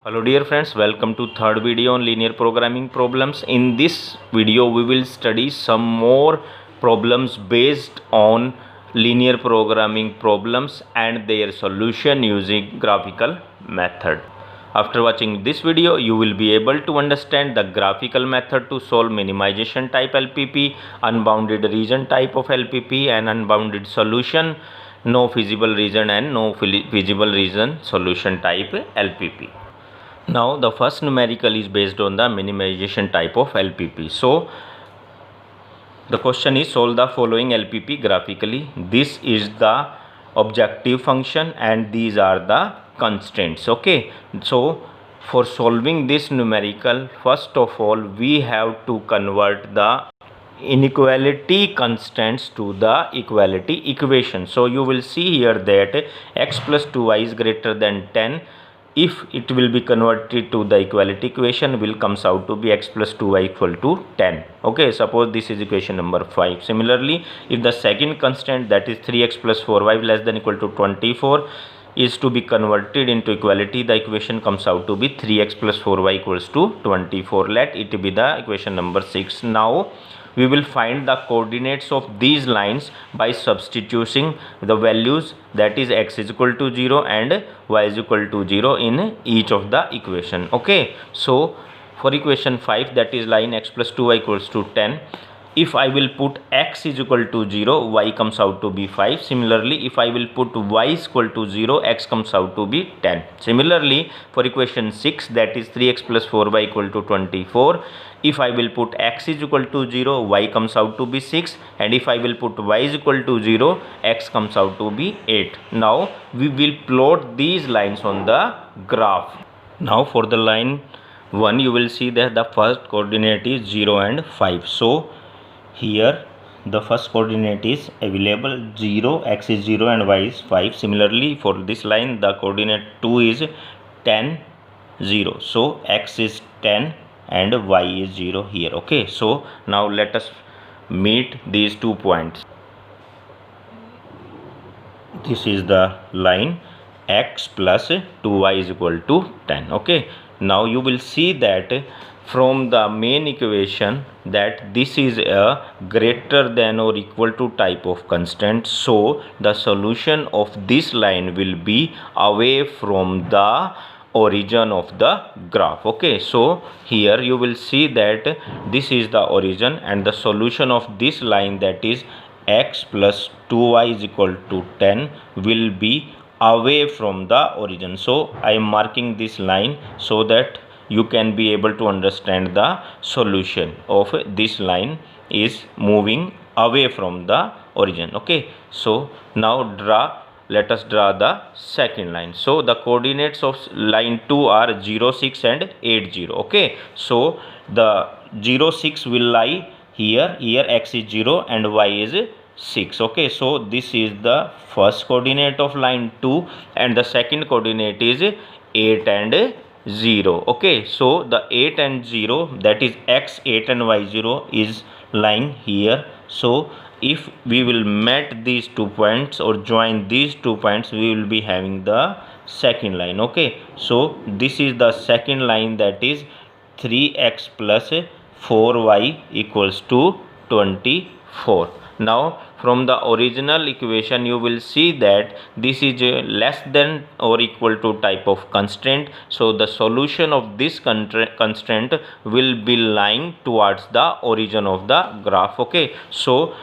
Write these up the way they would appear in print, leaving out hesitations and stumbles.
Hello dear friends, welcome to third video on linear programming problems. In this video we will study some more problems based on linear programming problems and their solution using graphical method. After watching this video you will be able to understand the graphical method to solve minimization type LPP, unbounded region type of LPP and unbounded solution, no feasible region and no feasible region solution type LPP. Now the first numerical is based on the minimization type of LPP. So the question is, solve the following LPP graphically. This is the objective function and these are the constraints. Okay, so for solving this numerical, first of all we have to convert the inequality constants to the equality equation. So you will see here that x plus 2y is greater than 10. If it will be converted to the equality equation, will comes out to be x plus 2y equal to 10. Okay, suppose this is equation number 5. Similarly, if the second constant, that is 3x plus 4y less than equal to 24, is to be converted into equality, the equation comes out to be 3x plus 4y equals to 24. Let it be the equation number 6. Now we will find the coordinates of these lines by substituting the values, that is x is equal to 0 and y is equal to 0 in each of the equation. Okay, so for equation 5, that is line x plus 2y equals to 10, if I will put x is equal to 0, y comes out to be 5. Similarly, if I will put y is equal to 0, x comes out to be 10. Similarly, for equation 6, that is 3x plus 4y equal to 24, if I will put x is equal to 0, y comes out to be 6, and if I will put y is equal to 0, x comes out to be 8. Now we will plot these lines on the graph. Now for the line 1, you will see that the first coordinate is 0 and 5. So here the first coordinate is available 0, x is 0 and y is 5. Similarly, for this line the coordinate 2 is 10, 0. So x is 10 and y is 0 here. Okay, so now let us meet these 2 points. This is the line x plus 2y is equal to 10. Okay, now you will see that from the main equation that this is a greater than or equal to type of constant. So the solution of this line will be away from the origin of the graph. Okay, so here you will see that this is the origin and the solution of this line, that is x plus 2y is equal to 10, will be away from the origin. So I am marking this line so that you can be able to understand the solution of this line is moving away from the origin. Okay, so now let us draw the second line. So the coordinates of line 2 are 0, 6 and 8, 0. Okay, so the 0, 6 will lie here x is 0 and y is 6. Okay, so this is the first coordinate of line 2 and the second coordinate is 8 and 0. Okay, so the 8 and 0, that is x 8 and y 0, is lying here. So if we will match these 2 points or join these 2 points, we will be having the second line. Okay, so this is the second line, that is 3x plus 4y equals to 24. Now from the original equation you will see that this is less than or equal to type of constraint. So the solution of this constraint will be lying towards the origin of the graph. Okay, so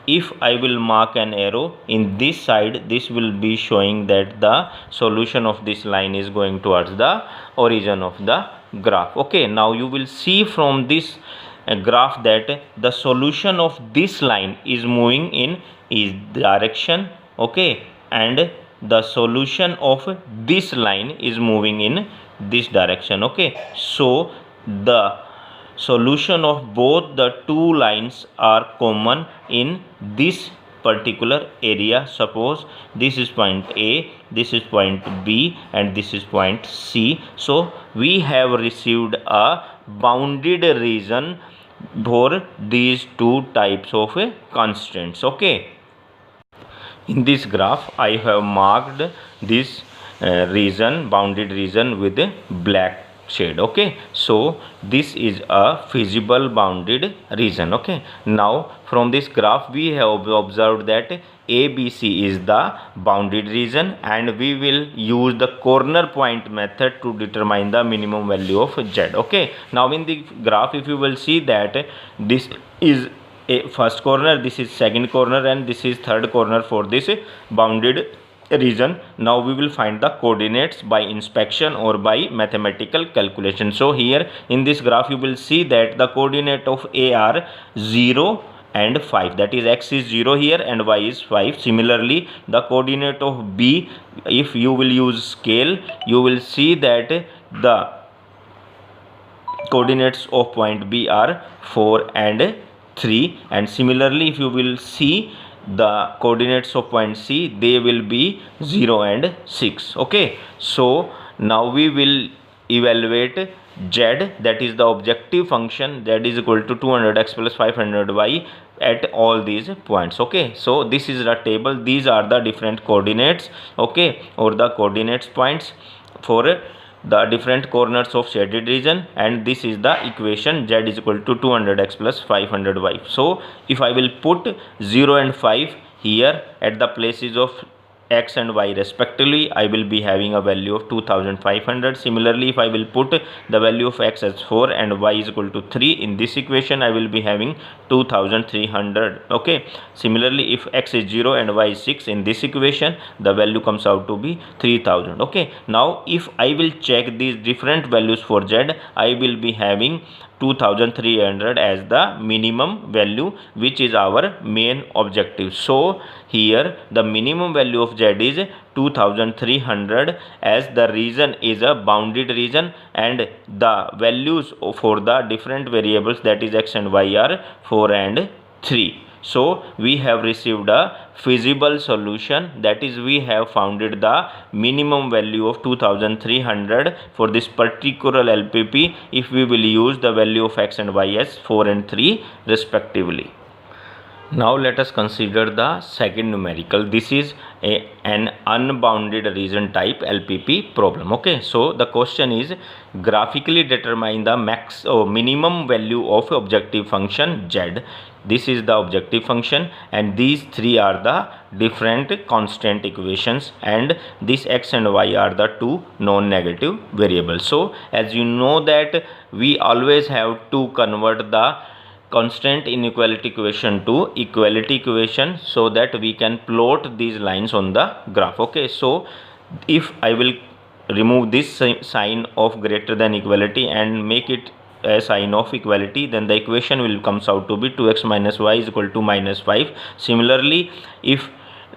if I will mark an arrow in this side, this will be showing that the solution of this line is going towards the origin of the graph. Okay, now you will see from this graph that the solution of this line is moving in is direction. Okay, and the solution of this line is moving in this direction. Okay, so the solution of both the two lines are common in this particular area. Suppose this is point A, this is point B and this is point C. So we have received a bounded region for these two types of constants. Okay, in this graph I have marked this region, bounded region with a black shade. Okay, so this is a feasible bounded region. Okay, now from this graph we have observed that ABC is the bounded region, and we will use the corner point method to determine the minimum value of Z. Okay, now in the graph, if you will see that this is a first corner, this is second corner, and this is third corner for this bounded region. Now we will find the coordinates by inspection or by mathematical calculation. So here in this graph you will see that the coordinate of A are 0 and 5, that is x is 0 here and y is 5. Similarly, the coordinate of B, if you will use scale, you will see that the coordinates of point B are 4 and 3, and similarly if you will see the coordinates of point C, they will be 0 and 6. Okay, so now we will evaluate Z, that is the objective function, that is equal to 200x plus 500y at all these points. Okay, so this is the table, these are the different coordinates, okay, or the coordinates points for the different corners of shaded region, and this is the equation Z is equal to 200x plus 500y. So if I will put 0 and 5 here at the places of x and y respectively, I will be having a value of 2500. Similarly, if I will put the value of x as 4 and y is equal to 3 in this equation, I will be having 2300. Okay, similarly if x is 0 and y is 6 in this equation, the value comes out to be 3000. Okay, now if I will check these different values for Z, I will be having 2300 as the minimum value, which is our main objective. So here the minimum value of Z is 2300, as the region is a bounded region and the values for the different variables, that is x and y, are 4 and 3. So we have received a feasible solution, that is we have founded the minimum value of 2300 for this particular LPP if we will use the value of x and y as 4 and 3 respectively. Now let us consider the second numerical. This is an unbounded region type LPP problem. Okay, so the question is graphically determine the max or minimum value of objective function Z. This is the objective function, and these three are the different constant equations, and this x and y are the two non-negative variables. So as you know that we always have to convert the constant inequality equation to equality equation so that we can plot these lines on the graph. Okay, so if I will remove this sign of greater than equality and make it a sign of equality, then the equation will comes out to be 2x minus y is equal to minus 5. Similarly, if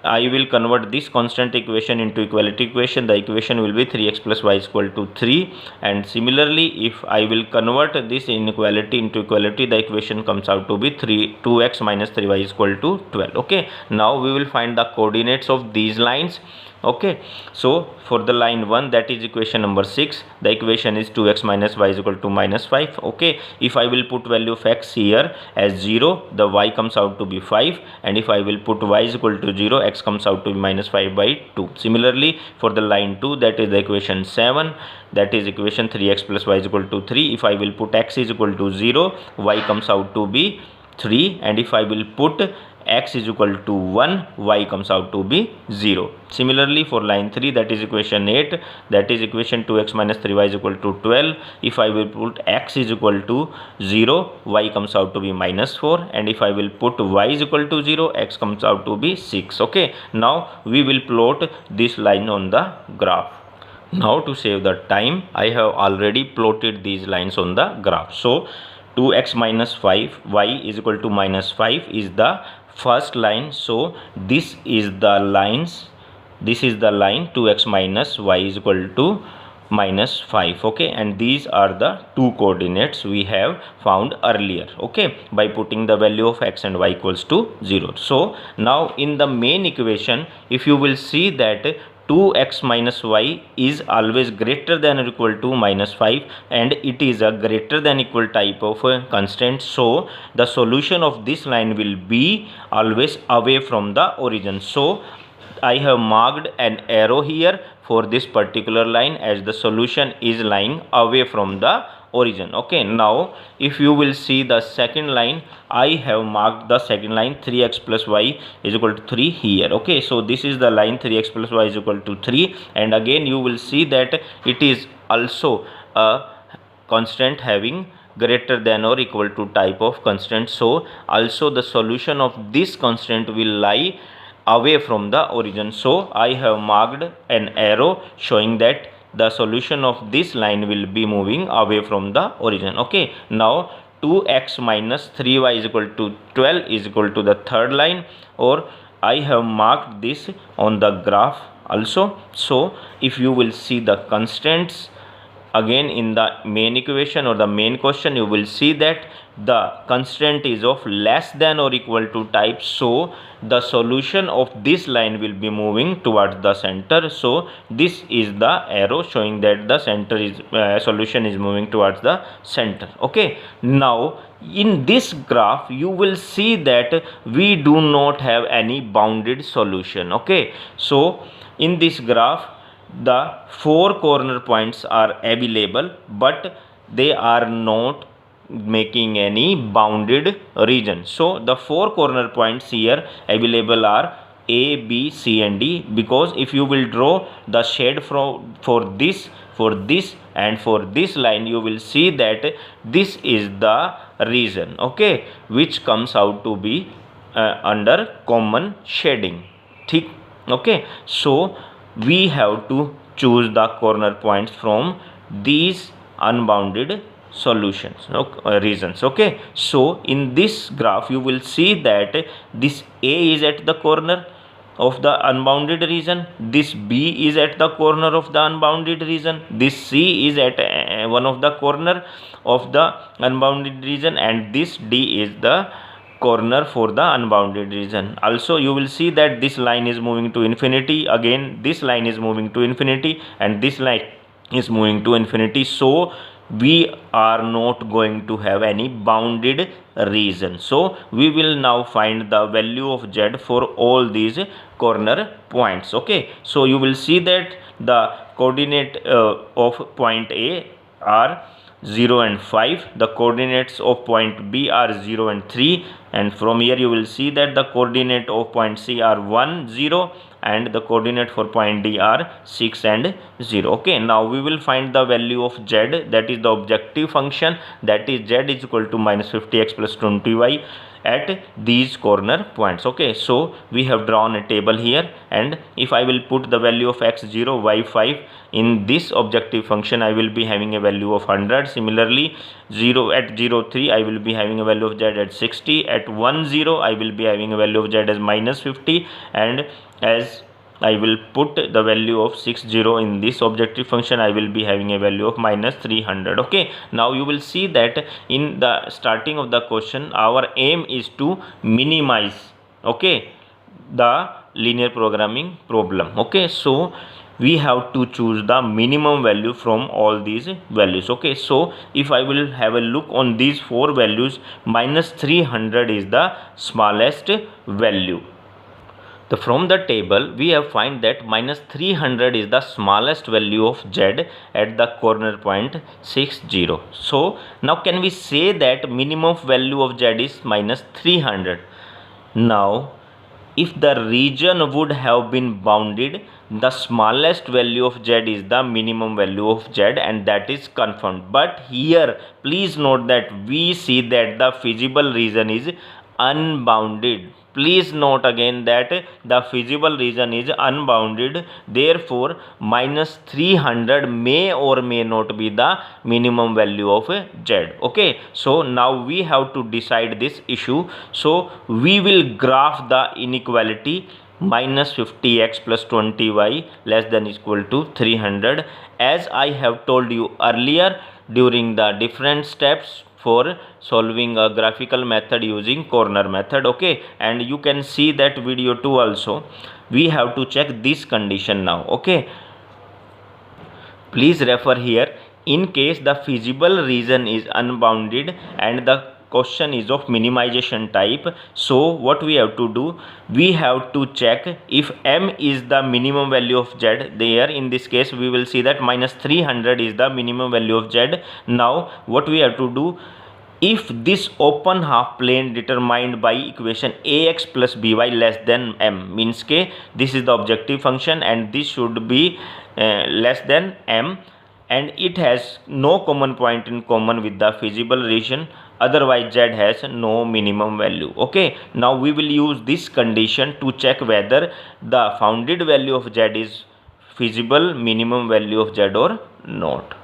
I will convert this constant equation into equality equation, the equation will be 3x plus y is equal to 3. And similarly, if I will convert this inequality into equality, the equation comes out to be 2x minus 3y is equal to 12. Okay, now we will find the coordinates of these lines. Okay, so for the line 1, that is equation number 6, the equation is 2x minus y is equal to minus 5. Okay, if I will put value of x here as 0, the y comes out to be 5, and if I will put y is equal to 0, x comes out to be minus 5 by 2. Similarly, for the line 2, that is the equation 7, that is equation 3x plus y is equal to 3. If I will put x is equal to 0, y comes out to be 3, and if I will put x is equal to 1, y comes out to be 0. Similarly, for line 3, that is equation 8, that is equation 2x minus 3y is equal to 12. If I will put x is equal to 0, y comes out to be minus 4, and if I will put y is equal to 0, x comes out to be 6. Okay, now we will plot this line on the graph. Now to save the time, I have already plotted these lines on the graph. So 2x minus 5, y is equal to minus 5 is the first line. So this is the lines, this is the line 2x minus y is equal to minus 5. Okay, and these are the two coordinates we have found earlier, okay, by putting the value of x and y equals to 0. So now in the main equation, if you will see that 2x minus y is always greater than or equal to minus 5, and it is a greater than equal type of constant. So the solution of this line will be always away from the origin. So I have marked an arrow here for this particular line as the solution is lying away from the origin. Okay, now if you will see the second line, I have marked the second line 3x plus y is equal to 3 here. Okay, so this is the line 3x plus y is equal to 3, and again you will see that it is also a constant having greater than or equal to type of constant. So also the solution of this constant will lie away from the origin. So I have marked an arrow showing that the solution of this line will be moving away from the origin. Okay, now 2x minus 3y is equal to 12 is equal to the third line, or I have marked this on the graph also. So if you will see the constants again in the main equation or the main question, you will see that the constant is of less than or equal to type. So the solution of this line will be moving towards the center. So this is the arrow showing that the center is solution is moving towards the center. Okay, now in this graph you will see that we do not have any bounded solution. Okay, so in this graph the 4 corner points are available, but they are not making any bounded region. So the 4 corner points here available are A, B, C and D, because if you will draw the shade for this and for this line, you will see that this is the region, okay, which comes out to be under common shading. Okay, so we have to choose the corner points from these unbounded solutions, regions. Okay, so in this graph you will see that this A is at the corner of the unbounded region, this B is at the corner of the unbounded region, this C is at one of the corner of the unbounded region, and this D is the corner for the unbounded region. Also you will see that this line is moving to infinity, again this line is moving to infinity, and this line is moving to infinity. So we are not going to have any bounded region. So we will now find the value of z for all these corner points. Okay, so you will see that the coordinate of point A are 0 and 5, the coordinates of point B are 0 and 3, and from here you will see that the coordinate of point C are 1, 0, and the coordinate for point D are 6 and 0. Okay, now we will find the value of z, that is the objective function, that is z is equal to minus 50x plus 20y at these corner points. Okay, so we have drawn a table here, and if I will put the value of x0, y5 in this objective function, I will be having a value of 100. Similarly, 0 at 0,3 I will be having a value of z at 60, at 10 I will be having a value of z as minus 50, and as I will put the value of 60 in this objective function, I will be having a value of minus 300. Okay, now you will see that in the starting of the question our aim is to minimize, okay, the linear programming problem. Okay, so we have to choose the minimum value from all these values. Okay, so if I will have a look on these 4 values, minus 300 is the smallest value. From the table we have find that minus 300 is the smallest value of z at the corner point 60. So now can we say that minimum value of z is minus 300? Now if the region would have been bounded, the smallest value of z is the minimum value of z, and that is confirmed. But here please note that we see that the feasible region is unbounded. Please note again that the feasible region is unbounded, therefore minus 300 may or may not be the minimum value of z. Okay, so now we have to decide this issue. So we will graph the inequality minus 50x plus 20y less than equal to 300, as I have told you earlier during the different steps for solving a graphical method using corner method. Okay, and you can see that video too also. We have to check this condition now. Okay, please refer here. In case the feasible region is unbounded and the question is of minimization type. So what we have to do, we have to check if m is the minimum value of z. There in this case we will see that minus 300 is the minimum value of z. Now what we have to do, if this open half plane determined by equation ax plus by less than m, means k this is the objective function and this should be less than m, and it has no common point in common with the feasible region, otherwise z has no minimum value. Okay, now we will use this condition to check whether the founded value of z is feasible minimum value of z or not.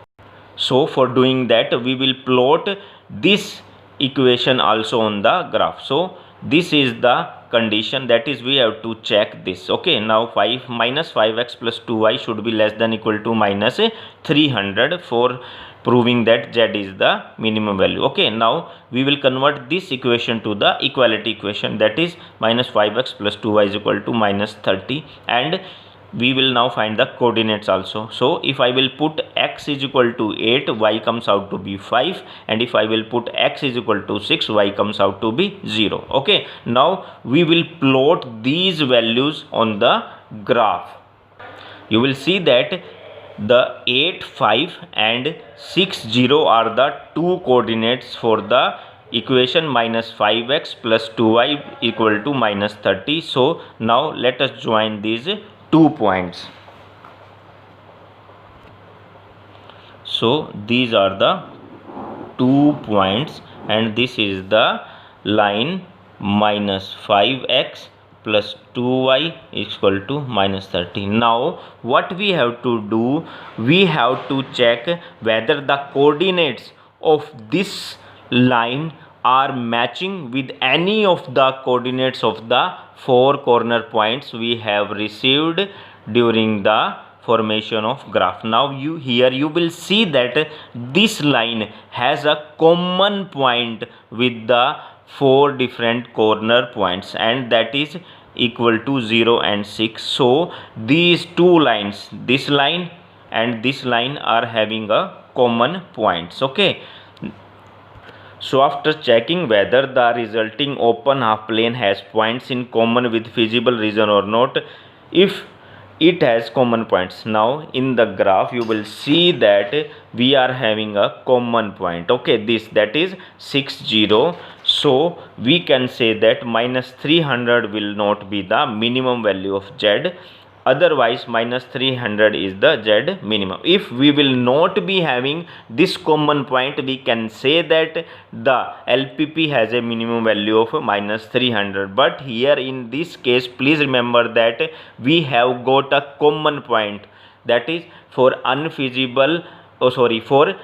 So for doing that we will plot this equation also on the graph. So this is the condition, that is we have to check this. Okay, now minus 5x plus 2y should be less than equal to minus 300 for proving that z is the minimum value. Okay, now we will convert this equation to the equality equation, that is minus 5x plus 2y is equal to minus 30, and we will now find the coordinates also. So if I will put x is equal to 8, y comes out to be 5, and if I will put x is equal to 6, y comes out to be 0. Okay, now we will plot these values on the graph. You will see that the 8, 5 and 6, 0 are the two coordinates for the equation minus 5x plus 2y equal to minus 30. So now let us join these 2 points. So these are the 2 points, and this is the line minus 5x plus 2y is equal to minus 30. Now what we have to do, we have to check whether the coordinates of this line are matching with any of the coordinates of the 4 corner points we have received during the formation of graph. Now here you will see that this line has a common point with the 4 different corner points, and that is equal to 0 and 6. So these two lines, this line and this line, are having a common points. Okay, so after checking whether the resulting open half plane has points in common with feasible region or not, if it has common points, now in the graph you will see that we are having a common point. Okay, that is 6, 0. So we can say that minus 300 will not be the minimum value of z, otherwise minus 300 is the z minimum. If we will not be having this common point, we can say that the LPP has a minimum value of minus 300. But here in this case, please remember that we have got a common point, that is for for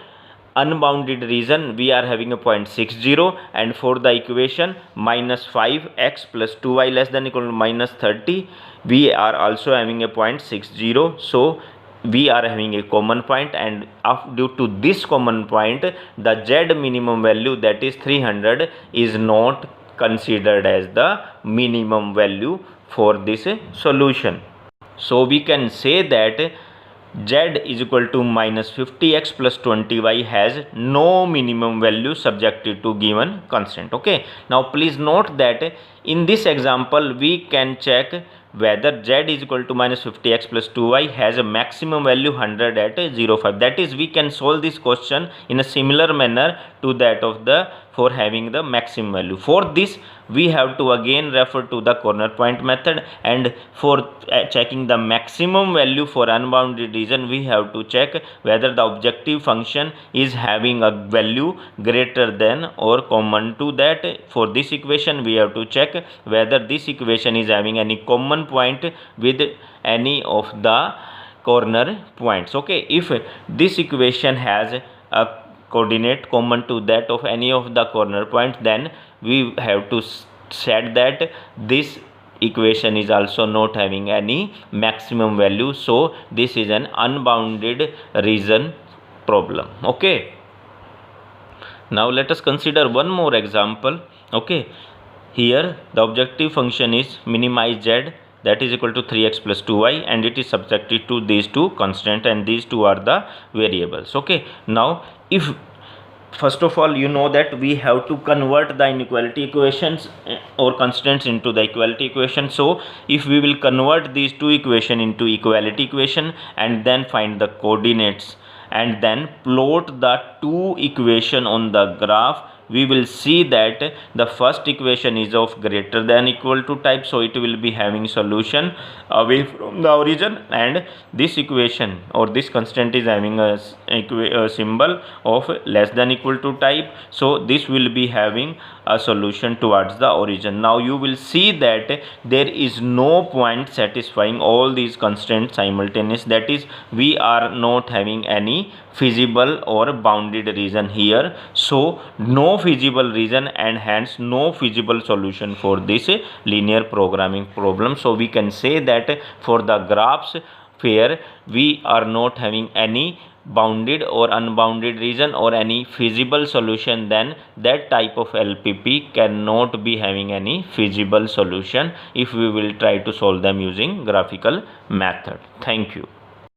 unbounded region we are having a point 60, and for the equation minus 5x plus 2y less than equal to minus 30 we are also having a point 60. So we are having a common point, and due to this common point the z minimum value, that is 300, is not considered as the minimum value for this solution. So we can say that z is equal to minus 50x plus 20y has no minimum value subjected to given constant. Okay, now please note that in this example we can check whether z is equal to minus 50x plus 2y has a maximum value 100 at 0.5. That is, we can solve this question in a similar manner to that of the for having the maximum value. For this we have to again refer to the corner point method, and for checking the maximum value for unbounded region we have to check whether the objective function is having a value greater than or common to that. For this equation we have to check whether this equation is having any common point with any of the corner points. Okay, if this equation has a coordinate common to that of any of the corner points, then we have to set that this equation is also not having any maximum value. So this is an unbounded region problem. Okay, now let us consider one more example. Okay, here the objective function is minimize z, that is equal to 3x plus 2y, and it is subjected to these two constants, and these two are the variables. Okay, now if first of all, you know that we have to convert the inequality equations or constants into the equality equation. So if we will convert these two equation into equality equation and then find the coordinates and then plot the two equation on the graph, we will see that the first equation is of greater than equal to type, so it will be having solution away from the origin, and this equation or this constant is having a symbol of less than equal to type, so this will be having a solution towards the origin. Now you will see that there is no point satisfying all these constraints simultaneous, that is we are not having any feasible or bounded region here, so no feasible region and hence no feasible solution for this linear programming problem. So we can say that for the graphs where we are not having any bounded or unbounded region or any feasible solution, then that type of LPP cannot be having any feasible solution if we will try to solve them using graphical method. Thank you.